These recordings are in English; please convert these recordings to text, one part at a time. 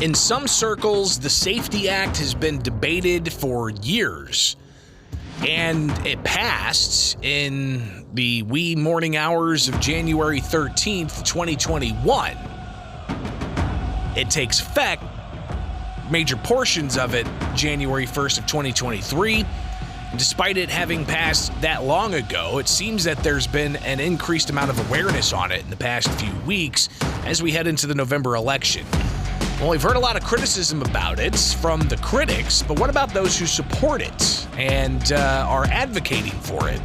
In some circles, the Safety Act has been debated for years, and it passed in the wee morning hours of January 13th, 2021. It takes effect, major portions of it, January 1st of 2023. And despite it having passed that long ago, it seems that there's been an increased amount of awareness on it in the past few weeks as we head into the November election. Well, we've heard a lot of criticism about it from the critics, but what about those who support it and are advocating for it?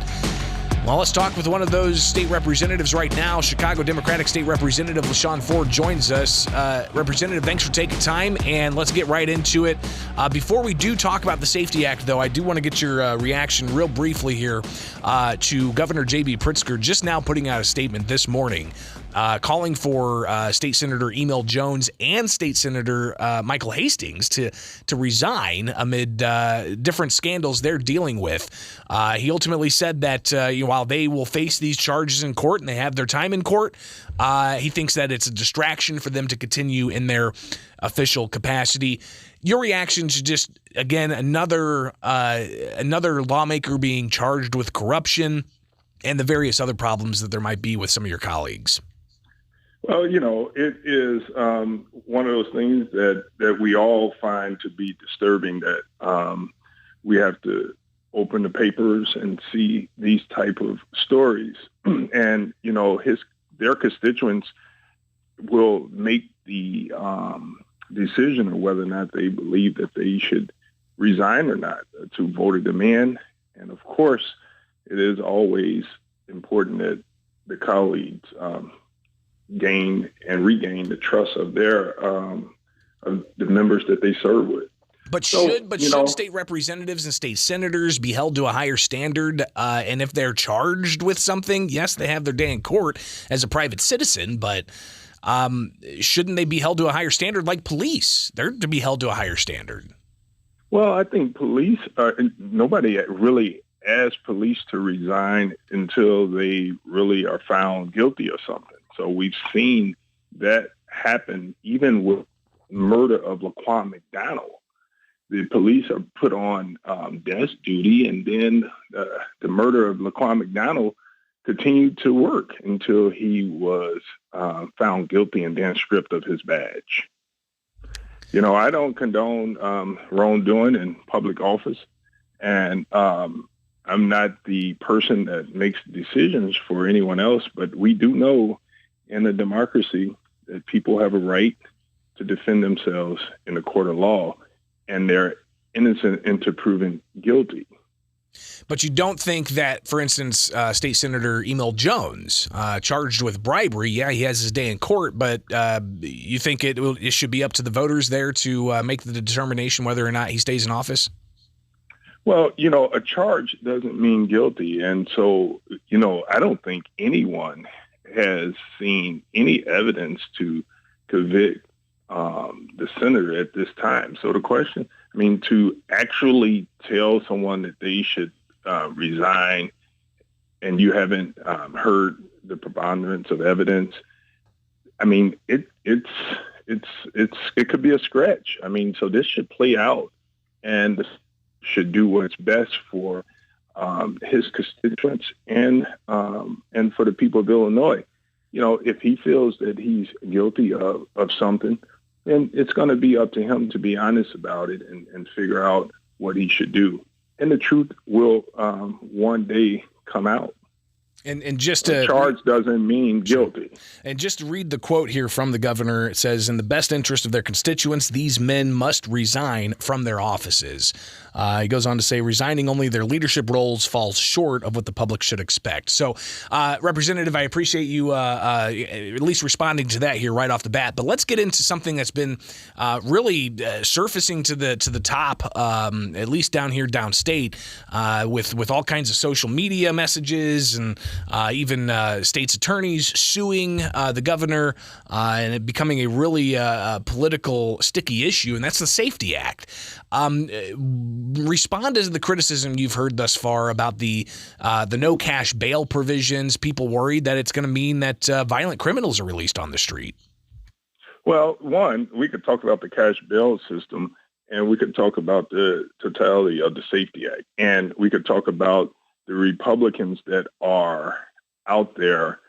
Well, let's talk with one of those state representatives right now. Chicago Democratic State Representative LaShawn Ford joins us. Representative, thanks for taking time, and let's get right into it. Before we do talk about the Safety Act, though, I do want to get your reaction real briefly here to Governor J.B. Pritzker just now putting out a statement this morning calling for State Senator Emil Jones and State Senator Michael Hastings to resign amid different scandals they're dealing with. He ultimately said that while they will face these charges in court and they have their time in court, he thinks that it's a distraction for them to continue in their official capacity. Your reaction to just, again, another lawmaker being charged with corruption and the various other problems that there might be with some of your colleagues? Well, it is one of those things that we all find to be disturbing, that we have to open the papers and see these type of stories. And, their constituents will make the decision of whether or not they believe that they should resign or not, to vote them in. And, of course, it is always important that the colleagues gain and regain the trust of their of the members that they serve with. But should state representatives and state senators be held to a higher standard? And if they're charged with something, yes, they have their day in court as a private citizen, but shouldn't they be held to a higher standard like police? They're to be held to a higher standard. Well, I think police, nobody really asks police to resign until they really are found guilty of something. So we've seen that happen even with murder of LaShawn McDonald. The police are put on desk duty, and then the murder of LaShawn McDonald continued to work until he was found guilty and then stripped of his badge. I don't condone wrongdoing in public office, and I'm not the person that makes decisions for anyone else, but we do know in a democracy that people have a right to defend themselves in a court of law, and they're innocent until proven guilty. But you don't think that, for instance, State Senator Emil Jones, charged with bribery, yeah, he has his day in court, but you think it should be up to the voters there to make the determination whether or not he stays in office? Well, a charge doesn't mean guilty. And so, I don't think anyone has seen any evidence to convict the senator at this time. So the question, to actually tell someone that they should resign, and you haven't heard the preponderance of evidence, it could be a stretch. So this should play out, and this should do what's best for his constituents and for the people of Illinois. If he feels that he's guilty of something, then it's going to be up to him to be honest about it and figure out what he should do. And the truth will one day come out. And just a charge doesn't mean guilty. And just to read the quote here from the governor, it says, "In the best interest of their constituents, these men must resign from their offices." He goes on to say, resigning only their leadership roles falls short of what the public should expect. So, Representative, I appreciate you at least responding to that here right off the bat. But let's get into something that's been really surfacing to the top, at least down here downstate, with all kinds of social media messages and even state's attorneys suing the governor, and it becoming a really political sticky issue, and that's the Safety Act. Respond to the criticism you've heard thus far about the no cash bail provisions. People worried that it's going to mean that violent criminals are released on the street. Well, one, we could talk about the cash bail system, and we could talk about the totality of the Safety Act, and we could talk about the Republicans that are out there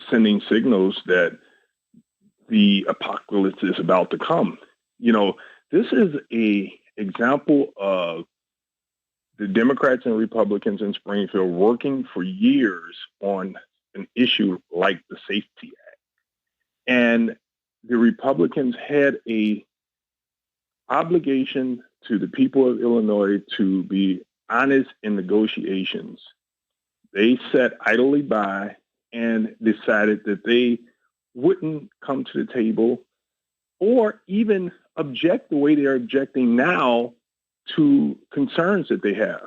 sending signals that the apocalypse is about to come. This is a example of the Democrats and Republicans in Springfield working for years on an issue like the Safety Act. And the Republicans had a obligation to the people of Illinois to be honest in negotiations. They sat idly by and decided that they wouldn't come to the table or even object the way they're objecting now to concerns that they have.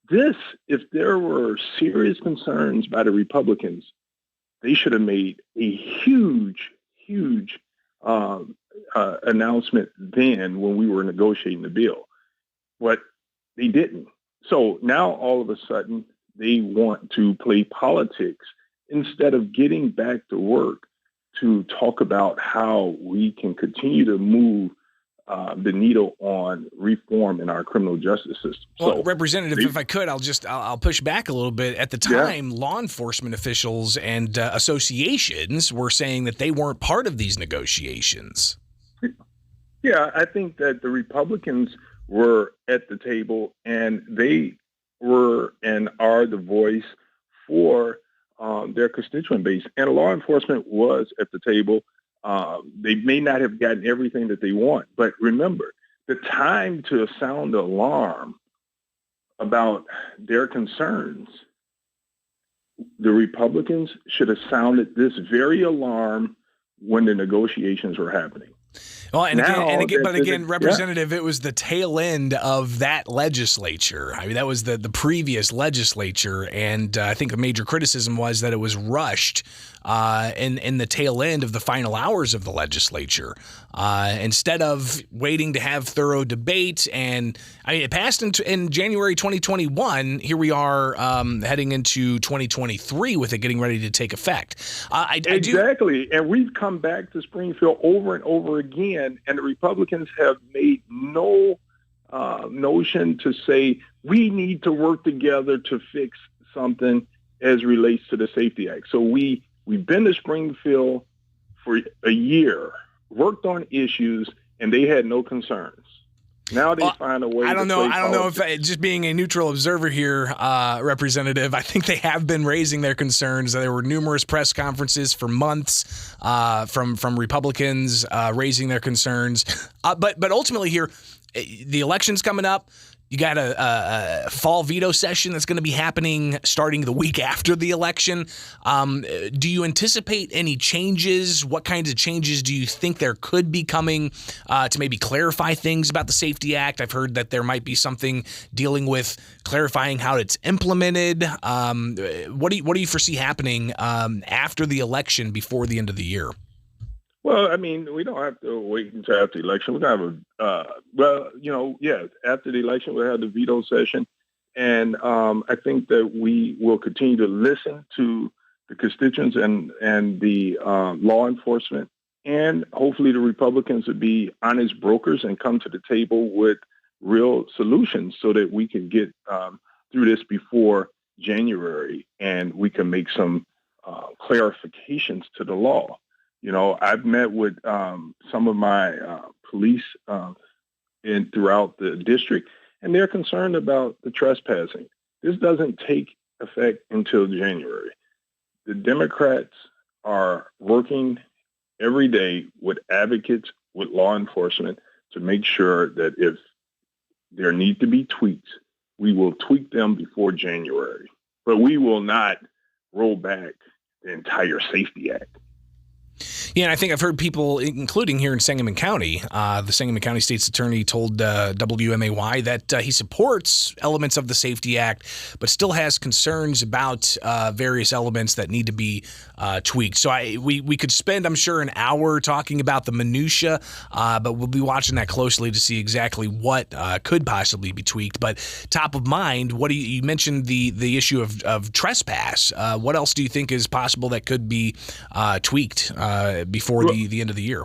If there were serious concerns by the Republicans, they should have made a huge announcement then when we were negotiating the bill, but they didn't. So now all of a sudden they want to play politics instead of getting back to work to talk about how we can continue to move the needle on reform in our criminal justice system. Well, Representative, if I could, I'll push back a little bit. At the time, law enforcement officials and associations were saying that they weren't part of these negotiations. Yeah, I think that the Republicans were at the table, and they were and are the voice for their constituent base. And law enforcement was at the table. They may not have gotten everything that they want, but remember, the time to sound the alarm about their concerns, the Republicans should have sounded this very alarm when the negotiations were happening. Well, but again, Representative, it was the tail end of that legislature. I mean, that was the previous legislature, and I think a major criticism was that it was rushed in the tail end of the final hours of the legislature. Instead of waiting to have thorough debate, and it passed in January 2021. Here we are heading into 2023 with it getting ready to take effect. Exactly, and we've come back to Springfield over and over again, and the Republicans have made no notion to say we need to work together to fix something as relates to the Safety Act. So we've been to Springfield for a year, worked on issues, and they had no concerns. Now they find a way. I don't know if just being a neutral observer here, Representative, I think they have been raising their concerns. There were numerous press conferences for months from Republicans raising their concerns. But ultimately here, the election's coming up. You got a fall veto session that's going to be happening starting the week after the election. Do you anticipate any changes? What kinds of changes do you think there could be coming to maybe clarify things about the Safety Act? I've heard that there might be something dealing with clarifying how it's implemented. What do you foresee happening after the election before the end of the year? Well, I mean, we don't have to wait until after the election. We're going to have after the election, we'll have the veto session. And I think that we will continue to listen to the constituents and the law enforcement. And hopefully the Republicans would be honest brokers and come to the table with real solutions so that we can get through this before January and we can make some clarifications to the law. I've met with some of my police throughout the district, and they're concerned about the trespassing. This doesn't take effect until January. The Democrats are working every day with advocates, with law enforcement, to make sure that if there need to be tweaks, we will tweak them before January. But we will not roll back the entire Safety Act. Yeah, and I think I've heard people, including here in Sangamon County, the Sangamon County State's Attorney told WMAY that he supports elements of the Safety Act, but still has concerns about various elements that need to be tweaked. So we could spend, I'm sure, an hour talking about the minutia, but we'll be watching that closely to see exactly what could possibly be tweaked. But top of mind, you mentioned the issue of trespass. What else do you think is possible that could be tweaked before the end of the year?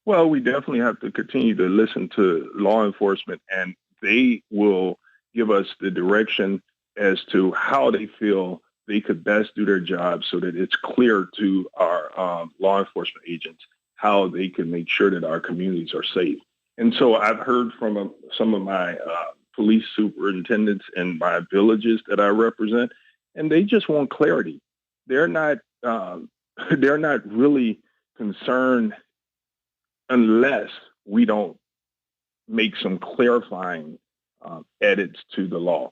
Well, we definitely have to continue to listen to law enforcement, and they will give us the direction as to how they feel they could best do their job so that it's clear to our law enforcement agents how they can make sure that our communities are safe. And so I've heard from some of my police superintendents in my villages that I represent, and they just want clarity. They're not really concerned unless we don't make some clarifying edits to the law.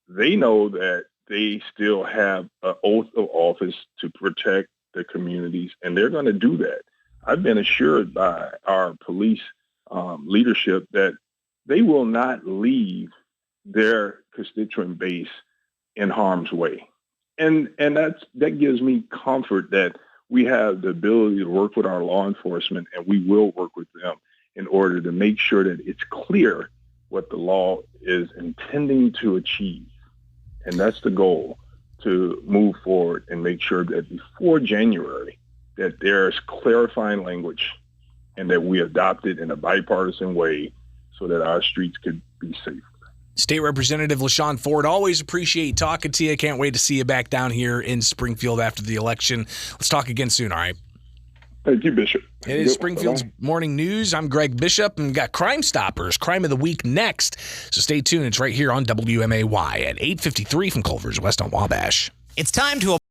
They know that they still have an oath of office to protect the communities, and they're going to do that. I've been assured by our police leadership that they will not leave their constituent base in harm's way. And that gives me comfort that we have the ability to work with our law enforcement, and we will work with them in order to make sure that it's clear what the law is intending to achieve. And that's the goal, to move forward and make sure that before January that there's clarifying language and that we adopt it in a bipartisan way so that our streets could be safer. State Representative LaShawn Ford, always appreciate talking to you. Can't wait to see you back down here in Springfield after the election. Let's talk again soon, all right? Thank you, Bishop. It is Springfield's Morning News. I'm Greg Bishop, and we've got Crime Stoppers, Crime of the Week next. So stay tuned. It's right here on WMAY at 8:53 from Culver's West on Wabash. It's time to